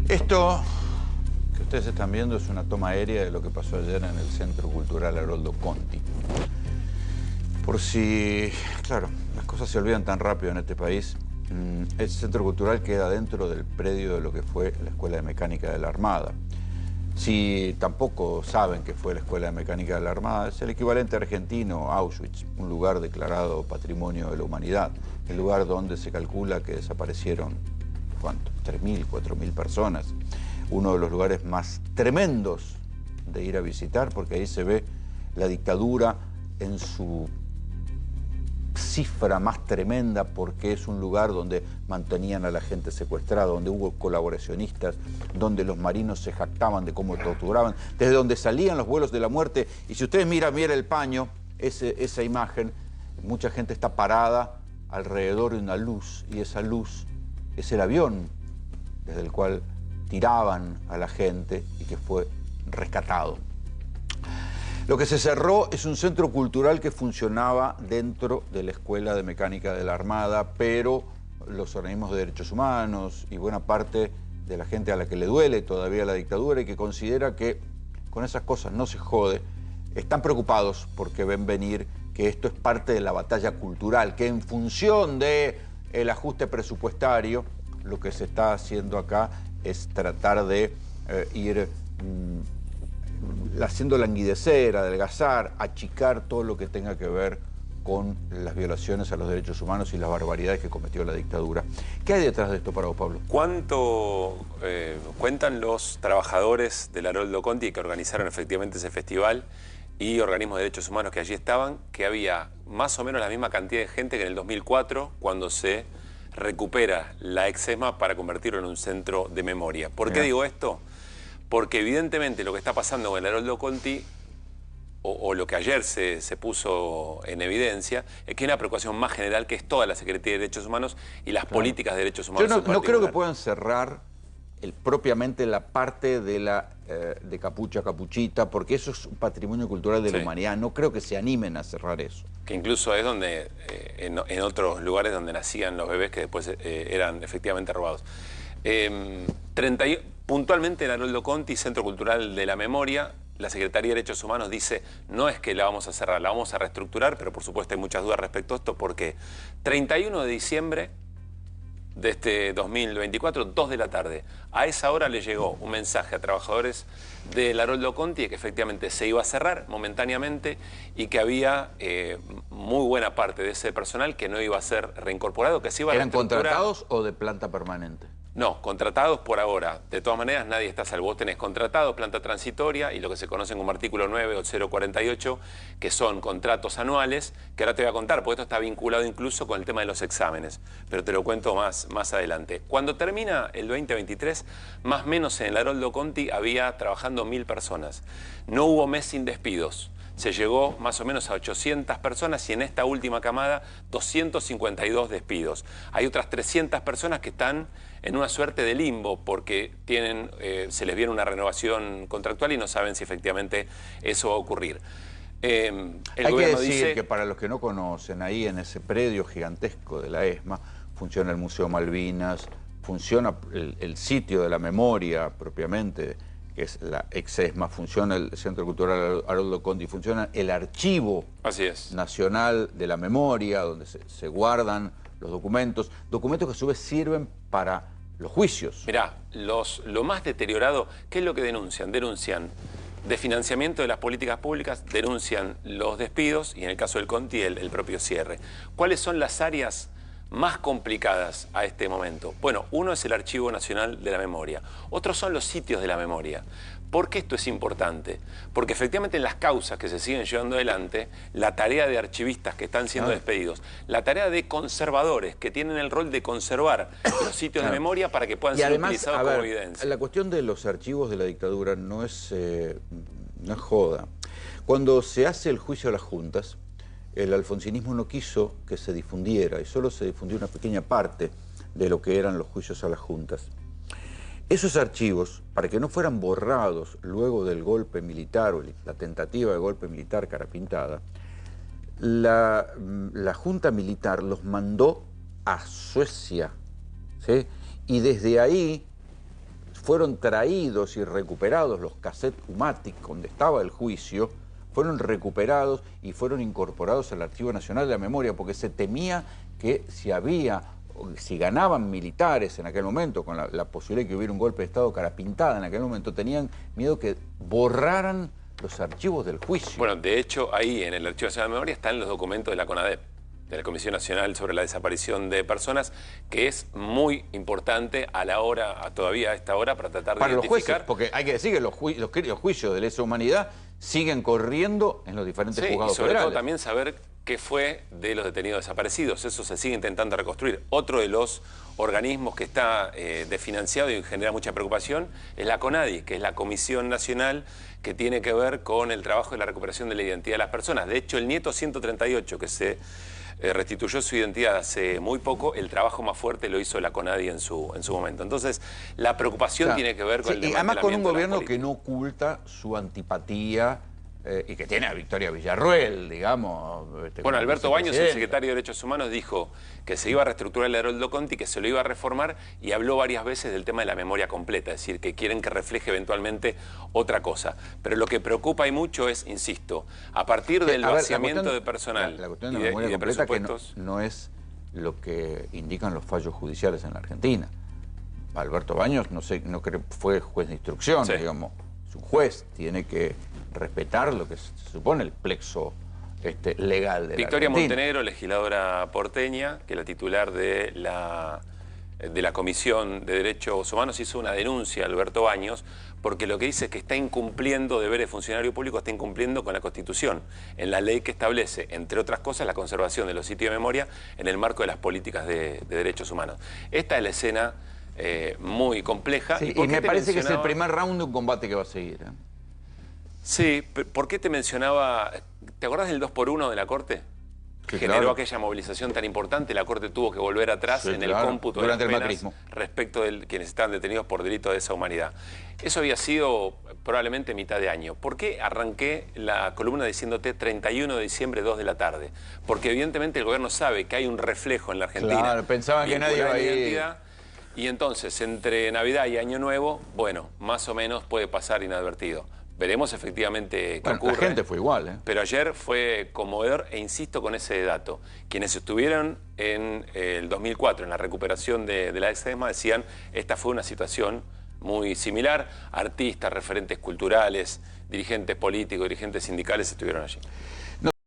Esto que ustedes están viendo es una toma aérea de lo que pasó ayer en el Centro Cultural Haroldo Conti. Por si, claro, las cosas se olvidan tan rápido en este país, el Centro Cultural queda dentro del predio de lo que fue la Escuela de Mecánica de la Armada. Si tampoco saben que fue la Escuela de Mecánica de la Armada, es el equivalente argentino a Auschwitz, un lugar declarado Patrimonio de la Humanidad, el lugar donde se calcula que desaparecieron, ¿cuánto? 3.000, 4.000 personas. Uno de los lugares más tremendos de ir a visitar, porque ahí se ve la dictadura en su cifra más tremenda, porque es un lugar donde mantenían a la gente secuestrada, donde hubo colaboracionistas, donde los marinos se jactaban de cómo torturaban, desde donde salían los vuelos de la muerte. Y si ustedes miran el paño, esa imagen, mucha gente está parada alrededor de una luz, y esa luz es el avión desde el cual tiraban a la gente y que fue rescatado. Lo que se cerró es un centro cultural que funcionaba dentro de la Escuela de Mecánica de la Armada, pero los organismos de derechos humanos y buena parte de la gente a la que le duele todavía la dictadura y que considera que con esas cosas no se jode, están preocupados porque ven venir que esto es parte de la batalla cultural, que en función del ajuste presupuestario, lo que se está haciendo acá es tratar de ir haciendo languidecer, adelgazar, achicar todo lo que tenga que ver con las violaciones a los derechos humanos y las barbaridades que cometió la dictadura. ¿Qué hay detrás de esto para vos, Pablo? ¿Cuánto cuentan los trabajadores del Haroldo Conti que organizaron efectivamente ese festival y organismos de derechos humanos que allí estaban, que había más o menos la misma cantidad de gente que en el 2004, cuando se recupera la ex-ESMA para convertirlo en un centro de memoria? ¿Por qué digo esto? Porque evidentemente lo que está pasando con el Haroldo Conti, o lo que ayer se puso en evidencia, es que hay una preocupación más general que es toda la Secretaría de Derechos Humanos y las políticas de derechos humanos. Yo no creo que puedan cerrar propiamente la parte de Capucha, Capuchita, porque eso es un patrimonio cultural de la humanidad. No creo que se animen a cerrar eso. Que incluso es donde, en otros lugares donde nacían los bebés que después eran efectivamente robados. Puntualmente en Haroldo Conti, Centro Cultural de la Memoria, la Secretaría de Derechos Humanos dice, no es que la vamos a cerrar, la vamos a reestructurar, pero por supuesto hay muchas dudas respecto a esto, porque 31 de diciembre de este 2024, 2 de la tarde, a esa hora le llegó un mensaje a trabajadores del Haroldo Conti de que efectivamente se iba a cerrar momentáneamente y que había muy buena parte de ese personal que no iba a ser reincorporado, que se iba a reestructurar. ¿Eran contratados o de planta permanente? No, contratados por ahora. De todas maneras, nadie está a salvo. Vos tenés contratados, planta transitoria y lo que se conocen como artículo 9 o 048, que son contratos anuales, que ahora te voy a contar, porque esto está vinculado incluso con el tema de los exámenes, pero te lo cuento más adelante. Cuando termina el 2023, más o menos en el Haroldo Conti había trabajando 1.000 personas. No hubo mes sin despidos. Se llegó más o menos a 800 personas y en esta última camada 252 despidos. Hay otras 300 personas que están en una suerte de limbo porque se les viene una renovación contractual y no saben si efectivamente eso va a ocurrir. Hay que decir que para los que no conocen, ahí en ese predio gigantesco de la ESMA funciona el Museo Malvinas, funciona el sitio de la memoria propiamente, que es la ex-ESMA, funciona el Centro Cultural Haroldo Conti, funciona el Archivo Nacional de la Memoria, donde se guardan los documentos que a su vez sirven para los juicios. Mirá, lo más deteriorado, ¿qué es lo que denuncian? Denuncian desfinanciamiento de las políticas públicas, denuncian los despidos y en el caso del Conti el propio cierre. ¿Cuáles son las áreas más complicadas a este momento? Bueno, uno es el Archivo Nacional de la Memoria, otros son los sitios de la memoria. ¿Por qué esto es importante? Porque efectivamente en las causas que se siguen llevando adelante, la tarea de archivistas que están siendo despedidos, la tarea de conservadores que tienen el rol de conservar los sitios de memoria para que puedan ser utilizados como evidencia. La cuestión de los archivos de la dictadura no es joda. Cuando se hace el juicio a las juntas, el alfonsinismo no quiso que se difundiera y solo se difundió una pequeña parte de lo que eran los juicios a las juntas. Esos archivos, para que no fueran borrados luego del golpe militar o la tentativa de golpe militar cara pintada, la Junta Militar los mandó a Suecia, ¿sí? Y desde ahí fueron traídos y recuperados los cassettes Umatic, donde estaba el juicio, fueron recuperados y fueron incorporados al Archivo Nacional de la Memoria, porque se temía que si ganaban militares en aquel momento, con la posibilidad de que hubiera un golpe de Estado cara pintada en aquel momento, tenían miedo que borraran los archivos del juicio. Bueno, de hecho, ahí en el Archivo Nacional de la Memoria están los documentos de la CONADEP, de la Comisión Nacional sobre la Desaparición de Personas, que es muy importante todavía a esta hora, para tratar de para identificar. Los jueces, porque hay que decir que los juicios de lesa humanidad siguen corriendo en los diferentes juzgados y sobre federales. todo también saber qué fue de los detenidos desaparecidos. Eso se sigue intentando reconstruir. Otro de los organismos que está desfinanciado y genera mucha preocupación es la CONADI, que es la Comisión Nacional que tiene que ver con el trabajo de la recuperación de la identidad de las personas. De hecho, el nieto 138, que se restituyó su identidad hace muy poco, el trabajo más fuerte lo hizo la CONADI en su momento. Entonces, la preocupación tiene que ver con el y además con un gobierno que no oculta su antipatía y que tiene a Victoria Villarruel, digamos. Bueno, Alberto Baños, el secretario de Derechos Humanos, dijo que se iba a reestructurar el Haroldo Conti, que se lo iba a reformar, y habló varias veces del tema de la memoria completa, es decir, que quieren que refleje eventualmente otra cosa. Pero lo que preocupa y mucho es, insisto, a partir del vaciamiento de personal la cuestión de la memoria completa, que no es lo que indican los fallos judiciales en la Argentina. Alberto Baños, no creo, fue juez de instrucción, digamos. Es un juez, tiene que respetar lo que se supone el plexo legal de Victoria la Argentina. Montenegro, legisladora porteña, que es la titular de la Comisión de Derechos Humanos, hizo una denuncia a Alberto Baños porque lo que dice es que está incumpliendo deberes de funcionario público, está incumpliendo con la Constitución, en la ley que establece, entre otras cosas, la conservación de los sitios de memoria en el marco de las políticas de derechos humanos. Esta es la escena muy compleja. Sí, y me parece que es el primer round de un combate que va a seguir. Sí, ¿por qué te mencionaba? ¿Te acordás del 2x1 de la Corte? Sí, generó claro. aquella movilización tan importante, la Corte tuvo que volver atrás en el cómputo durante de las el penas macrismo respecto de quienes estaban detenidos por delitos de esa humanidad. Eso había sido probablemente mitad de año. ¿Por qué arranqué la columna diciéndote 31 de diciembre, 2 de la tarde? Porque evidentemente el gobierno sabe que hay un reflejo en la Argentina. Claro, pensaban que nadie iba a ir. Y entonces, entre Navidad y Año Nuevo, bueno, más o menos puede pasar inadvertido. Veremos efectivamente qué ocurre. La gente fue igual, Pero ayer fue conmovedor, e insisto con ese dato. Quienes estuvieron en el 2004 en la recuperación de la ex-ESMA decían esta fue una situación muy similar. Artistas, referentes culturales, dirigentes políticos, dirigentes sindicales estuvieron allí.